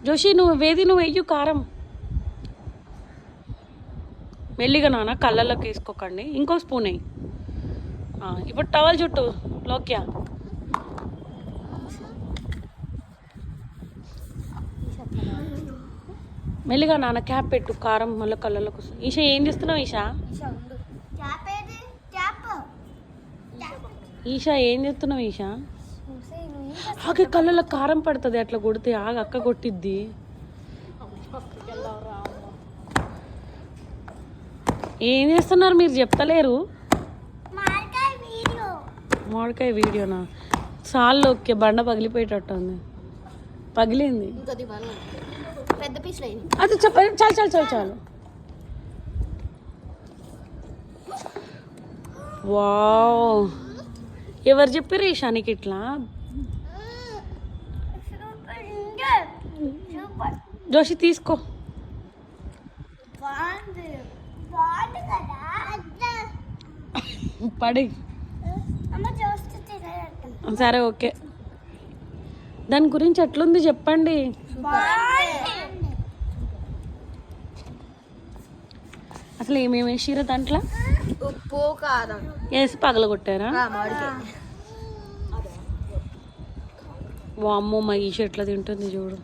జోషి నువ్వు వెయ్యు కారం మెల్లిగా నాన్న, కళ్ళలోకి వేసుకోకండి. ఇంకో స్పూన్ వేయి. ఇప్పుడు టవల్ చుట్టూ లోక్యా. మెల్లిగా నాన్న, క్యాప్ పెట్టు, కారం మళ్ళీ కళ్ళలోకి వస్తుంది. ఈషా ఏం చేస్తున్నావు? ఈషా ఏం చేస్తున్నావు? ఆగే కళ్ళలో కారం పడుతుంది అట్లా కొడితే. అక్క కొట్టిద్ది. ఏం చేస్తున్నారు మీరు? చెప్తలేరు. మామిడికాయ వీడియోనా? సాల్లో ఓకే, బండ పగిలిపోయేటట్టు ఉంది. పగిలింది అది. చెప్పండి. చాలు. వావ్, ఎవరు చెప్పారు ఈశానికి ఇట్లా? జోషి తీసుకో. పడి సరే ఓకే. దాని గురించి ఎట్లుంది చెప్పండి. అసలు ఏమేమి వేసిరా దాంట్లో? ఉప్పు, కారం వేసి పగలగొట్టారా? వామ్మో, మా ఈష ఎట్లా తింటుంది చూడు.